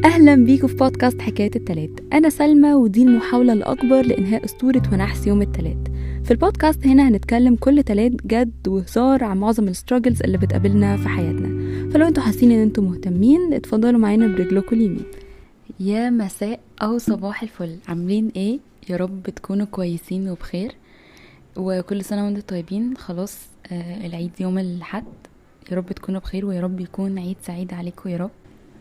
أهلا بيكم في بودكاست حكاية التلات. أنا سلمى ودي المحاولة الأكبر لإنهاء أسطورة ونحس يوم التلات. في البودكاست هنا هنتكلم كل تلات جد وهزار عن معظم الستراجلز اللي بتقابلنا في حياتنا، فلو انتوا حاسين ان انتوا مهتمين اتفضلوا معانا برجلكم اليمين. يا مساء أو صباح الفل، عاملين ايه؟ يا رب تكونوا كويسين وبخير وكل سنة وانتوا طيبين. خلاص العيد يوم الأحد، يا رب تكونوا بخير ويا رب يكون عيد سعيد عليكم يا رب.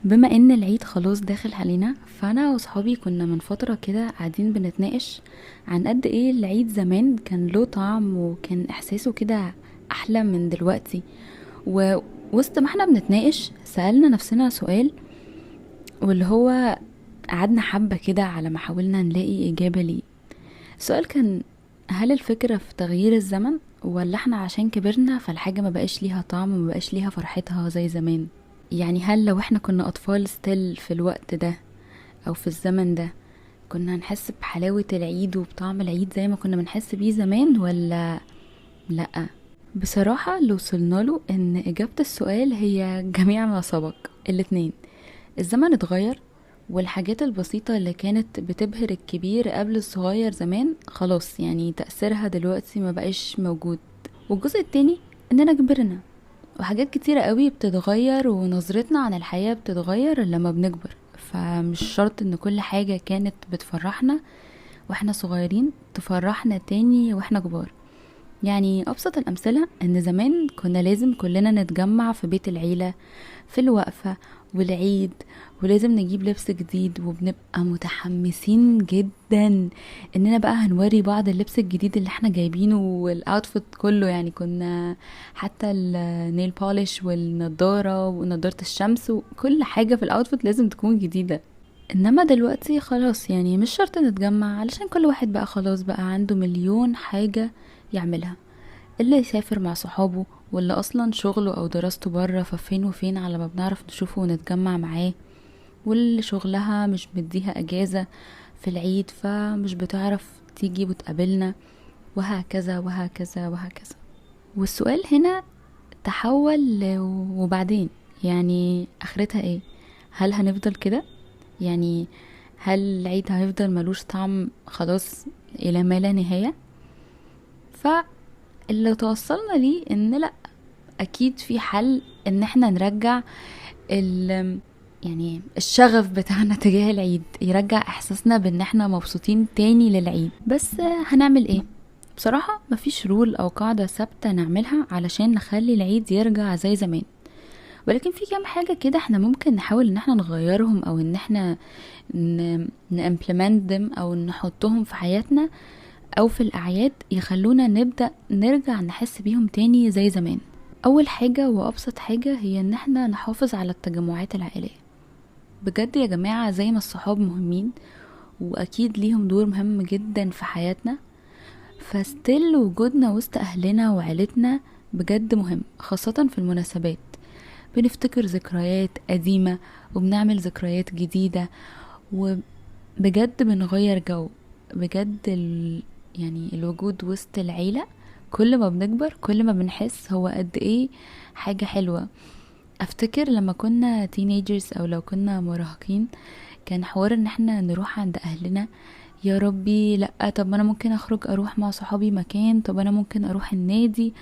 بما ان العيد خلاص داخل علينا، فانا وصحابي كنا من فترة كده قاعدين بنتناقش عن قد ايه العيد زمان كان له طعم وكان احساسه كده احلى من دلوقتي. ووسط ما احنا بنتناقش سألنا نفسنا سؤال، واللي هو قعدنا حبة كده على ما حاولنا نلاقي اجابة ليه. السؤال كان: هل الفكرة في تغيير الزمن، ولا احنا عشان كبرنا فالحاجة ما بقاش ليها طعم وما بقاش ليها فرحتها زي زمان؟ يعني هل لو احنا كنا اطفال ستيل في الوقت ده او في الزمن ده كنا هنحس بحلاوة العيد وبطعم العيد زي ما كنا بنحس بيه زمان ولا لا؟ بصراحة اللي وصلنا له ان اجابة السؤال هي جميع ما سبق. الاتنين، الزمن اتغير والحاجات البسيطة اللي كانت بتبهر الكبير قبل الصغير زمان خلاص يعني تأثيرها دلوقتي ما بقاش موجود. والجزء التاني اننا كبرنا وحاجات كتيرة قوي بتتغير ونظرتنا عن الحياة بتتغير لما بنكبر، فمش شرط ان كل حاجة كانت بتفرحنا واحنا صغيرين تفرحنا تاني واحنا كبار. يعني ابسط الامثلة ان زمان كنا لازم كلنا نتجمع في بيت العيلة في الوقفة والعيد، ولازم نجيب لبس جديد وبنبقى متحمسين جدا اننا بقى هنوري بعض اللبس الجديد اللي احنا جايبينه والاوتفيت كله. يعني كنا حتى النيل بوليش والنضارة ونضارة الشمس وكل حاجة في الاوتفيت لازم تكون جديدة. انما دلوقتي خلاص يعني مش شرط نتجمع علشان كل واحد بقى خلاص بقى عنده مليون حاجة يعملها، اللي يسافر مع صحابه واللي اصلا شغله او دراسته بره ففين وفين على ما بنعرف نشوفه ونتجمع معاه، واللي شغلها مش مديها اجازة في العيد فمش بتعرف تيجي وتقابلنا، وهكذا وهكذا وهكذا. والسؤال هنا تحول وبعدين يعني اخرتها ايه؟ هل هنفضل كده؟ يعني هل العيد هيفضل ملوش طعم خلاص الى ما لا نهاية؟ فاللي توصلنا ليه ان لا، اكيد في حل ان احنا نرجع يعني الشغف بتاعنا تجاه العيد، يرجع احساسنا بان احنا مبسوطين تاني للعيد. بس هنعمل ايه؟ بصراحة مفيش رول او قاعدة ثابتة نعملها علشان نخلي العيد يرجع زي زمان، ولكن في كام حاجة كده احنا ممكن نحاول ان احنا نغيرهم او ان احنا نimplement them او نحطهم في حياتنا او في الاعياد يخلونا نبدأ نرجع نحس بيهم تاني زي زمان. اول حاجة وابسط حاجة هي ان احنا نحافظ على التجمعات العائلية. بجد يا جماعة زي ما الصحاب مهمين واكيد ليهم دور مهم جدا في حياتنا، فستيل وجودنا وسط اهلنا وعيلتنا بجد مهم، خاصة في المناسبات. بنفتكر ذكريات قديمة وبنعمل ذكريات جديدة وبجد بنغير جو. بجد يعني الوجود وسط العيلة كل ما بنكبر كل ما بنحس هو قد ايه حاجة حلوة. افتكر لما كنا تينيجرز او لو كنا مراهقين كان حوار ان احنا نروح عند اهلنا، يا ربي لا طب انا ممكن اخرج اروح مع صحابي مكان، طب انا ممكن اروح النادي،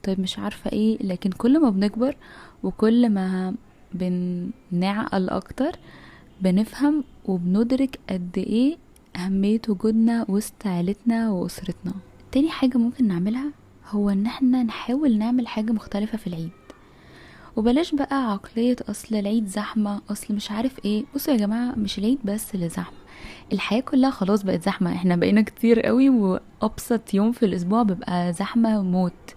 طيب مش عارفة ايه. لكن كل ما بنكبر وكل ما بنعقل اكتر بنفهم وبندرك قد ايه اهمية وجودنا وسط عيلتنا واسرتنا. تاني حاجة ممكن نعملها هو ان احنا نحاول نعمل حاجة مختلفة في العيد، وبلاش بقى عقلية اصل العيد زحمة اصل مش عارف ايه. بصوا يا جماعة مش العيد بس اللي زحمة، الحياة كلها خلاص بقت زحمة. احنا بقينا كتير قوي وابسط يوم في الاسبوع بيبقى زحمة موت،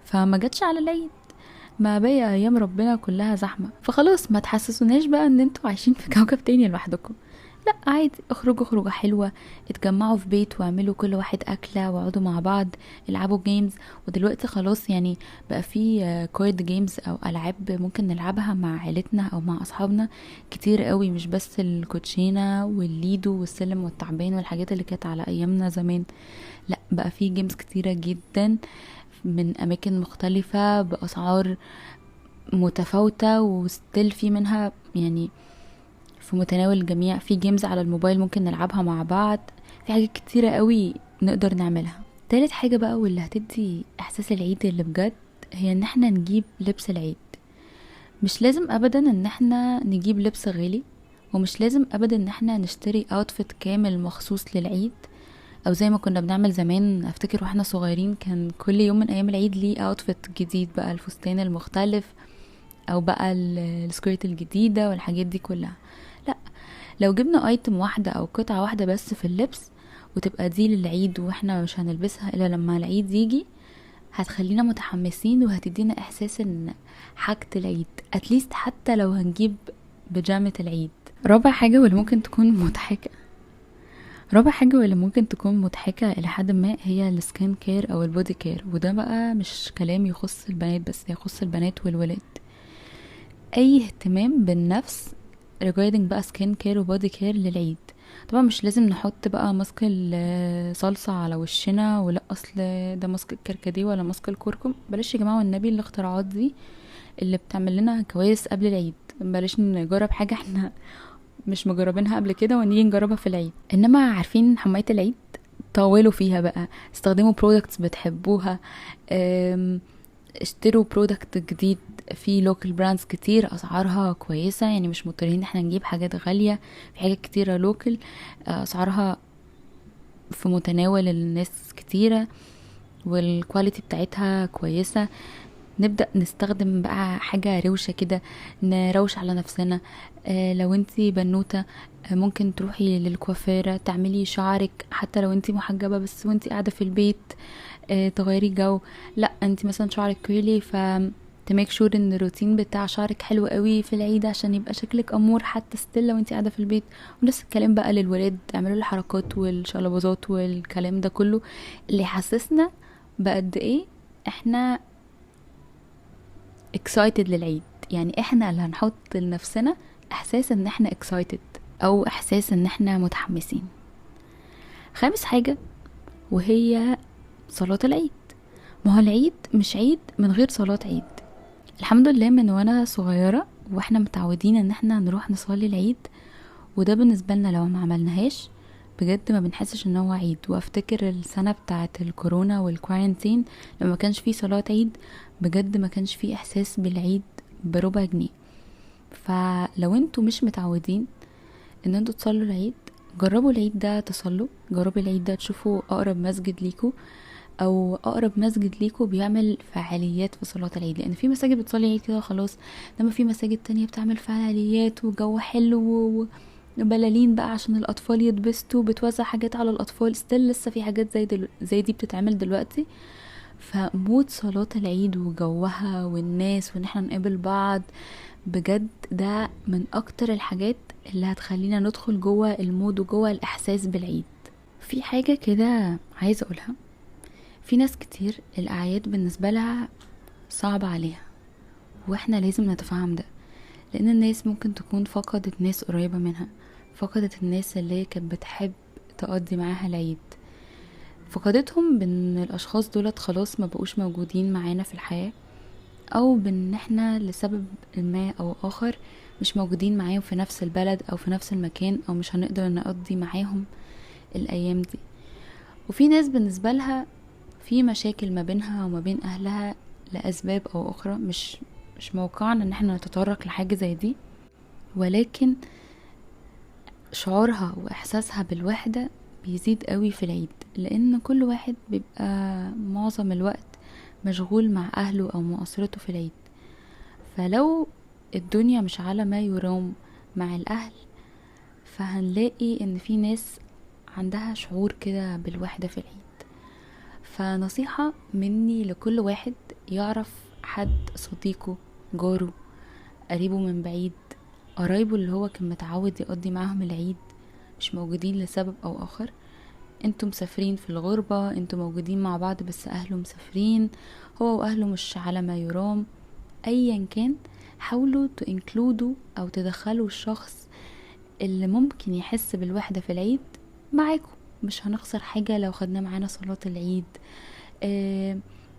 فما جاتش على العيد ما باقي ايام ربنا كلها زحمة. فخلاص ما تحسسوناش بقى ان انتوا عايشين في كوكب تاني لوحدكم. لا عادي، اخرجوا خروجه حلوة، اتجمعوا في بيت واعملوا كل واحد اكلة واقعدوا مع بعض العبوا جيمز. ودلوقتي خلاص يعني بقى في كورد جيمز او العاب ممكن نلعبها مع عيلتنا او مع اصحابنا كتير قوي، مش بس الكوتشينة والليدو والسلم والتعبان والحاجات اللي كانت على ايامنا زمان. لا بقى في جيمز كتيرة جدا من اماكن مختلفة باسعار متفاوتة، وستيل في منها يعني في متناول الجميع، في جيمز على الموبايل ممكن نلعبها مع بعض، في حاجات كتيرة قوي نقدر نعملها. تالت حاجة بقى واللي هتدي احساس العيد اللي بجد هي ان احنا نجيب لبس العيد. مش لازم ابدا ان احنا نجيب لبس غالي، ومش لازم ابدا ان احنا نشتري اوتفيت كامل مخصوص للعيد، او زي ما كنا بنعمل زمان. افتكر واحنا صغيرين كان كل يوم من ايام العيد ليه اوتفيت جديد، بقى الفستان المختلف او بقى السكيرت الجديدة والحاجات دي كلها. لا، لو جبنا ايتم واحدة او قطعة واحدة بس في اللبس وتبقى دي للعيد واحنا مش هنلبسها الا لما العيد يجي، هتخلينا متحمسين وهتدينا احساس ان حاجة العيد اتليست حتى لو هنجيب بيجامة العيد. رابع حاجة واللي ممكن تكون مضحكة الى حد ما هي السكين كير او البودي كير. وده بقى مش كلام يخص البنات بس، يخص البنات والولاد. اي اهتمام بالنفس regarding بقى سكين كير وبودي كير للعيد. طبعا مش لازم نحط بقى ماسك الصلصة على وشنا، ولا اصل ده ماسك الكركديه ولا ماسك الكركم. بلاش يا جماعة والنبي الاختراعات دي اللي بتعمل لنا كوارث قبل العيد. بلاش نجرب حاجة احنا مش مجربينها قبل كده ونيجي نجربها في العيد. انما عارفين حماية العيد طولوا فيها بقى، استخدموا برودكتس بتحبوها، اشتروا برودكت جديد في لوكال براندز كتير اسعارها كويسة. يعني مش مضطرين احنا نجيب حاجات غالية، في حاجات كتيرة لوكال اسعارها في متناول الناس كتيرة والكواليتي بتاعتها كويسة. نبدأ نستخدم بقى حاجة روشة كده، نروش على نفسنا. لو انتي بنوتة ممكن تروحي للكوافيرة تعملي شعرك، حتى لو انتي محجبة بس وانتي قاعدة في البيت تغيري جو. لا انتي مثلا شعرك كويلي، ف تميك شور ان الروتين بتاع شعرك حلو قوي في العيد عشان يبقى شكلك امور حتى ستيل لو انتي قاعده في البيت. ونفس الكلام بقى للولاد، تعملوا الحركات والشلبازات والكلام ده كله اللي يحسسنا بقد ايه احنا excited للعيد. يعني احنا اللي هنحط لنفسنا احساس ان احنا excited او احساس ان احنا متحمسين. خامس حاجة وهي صلاة العيد. ما هو العيد مش عيد من غير صلاة عيد. الحمد لله من وانا صغيرة واحنا متعودين ان احنا نروح نصلي العيد، وده بالنسبة لنا لو ما عملناهاش بجد ما بنحسش ان هو عيد. وافتكر السنة بتاعة الكورونا والكوارنتين لما كانش فيه صلاة عيد بجد ما كانش فيه احساس بالعيد بربع جنيه. فلو انتوا مش متعودين ان انتوا تصلوا العيد، جربوا العيد ده تصلوا، جربوا العيد ده تشوفوا اقرب مسجد ليكوا او اقرب مسجد ليكوا بيعمل فعاليات في صلاة العيد. لان في مساجد بتصلي عيد كده خلاص، لما في مساجد تانية بتعمل فعاليات وجو حلو وبلالين بقى عشان الاطفال يتبسطوا، بتوزع حاجات على الاطفال. ستيل لسه في حاجات زي دي بتتعمل دلوقتي. فمود صلاة العيد وجوها والناس وان احنا نقابل بعض بجد ده من اكتر الحاجات اللي هتخلينا ندخل جوه المود وجوه الاحساس بالعيد. في حاجة كده عايزة اقولها، في ناس كتير الاعياد بالنسبة لها صعبة عليها، واحنا لازم نتفهم ده. لان الناس ممكن تكون فقدت ناس قريبة منها، فقدت الناس اللي كانت بتحب تقضي معاها العيد، فقدتهم بان الاشخاص دولت خلاص ما بقوش موجودين معانا في الحياة، او بان احنا لسبب ما او اخر مش موجودين معاهم في نفس البلد او في نفس المكان، او مش هنقدر نقضي معاهم الايام دي. وفي ناس بالنسبة لها في مشاكل ما بينها وما بين اهلها لاسباب او اخرى، مش موقعنا ان احنا نتطرق لحاجة زي دي، ولكن شعورها واحساسها بالوحدة بيزيد قوي في العيد. لان كل واحد بيبقى معظم الوقت مشغول مع اهله او مع اسرته في العيد. فلو الدنيا مش على ما يرام مع الاهل، فهنلاقي ان في ناس عندها شعور كده بالوحدة في العيد. فنصيحة مني لكل واحد يعرف حد صديقه، جاره، قريبه من بعيد، قرايبه اللي هو كان متعود يقضي معاهم العيد مش موجودين لسبب او اخر، انتوا مسافرين في الغربة، انتوا موجودين مع بعض بس اهله مسافرين، هو واهله مش على ما يرام، ايا كان حاولوا تنكلودوا او تدخلوا الشخص اللي ممكن يحس بالوحدة في العيد معاكم. مش هنخسر حاجة لو خدناه معانا صلاة العيد،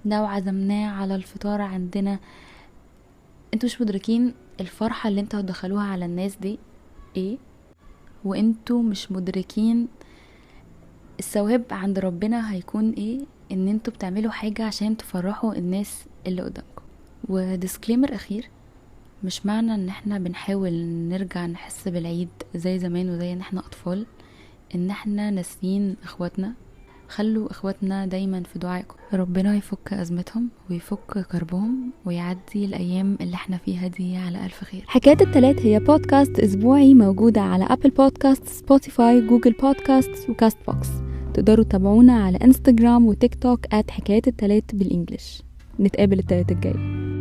لو عزمناه على الفطار عندنا. انتوا مش مدركين الفرحة اللي انتوا هتدخلوها على الناس دي ايه، وانتوا مش مدركين الثواب عند ربنا هيكون ايه ان انتوا بتعملوا حاجة عشان تفرحوا الناس اللي قدامكم. وديسكليمر اخير، مش معنى ان احنا بنحاول نرجع نحس بالعيد زي زمان وزي ان احنا اطفال ان احنا ناسيين اخواتنا. خلوا اخواتنا دايما في دعائكم، ربنا يفك ازمتهم ويفك كربهم ويعدي الايام اللي احنا فيها دي على الف خير. حكاية التلات هي بودكاست اسبوعي موجودة على ابل بودكاست، سبوتيفاي، جوجل بودكاست وكاست بوكس. تقدروا تتابعونا على انستجرام وتيك توك @حكاية التلات بالانجلش. نتقابل التلات الجاي.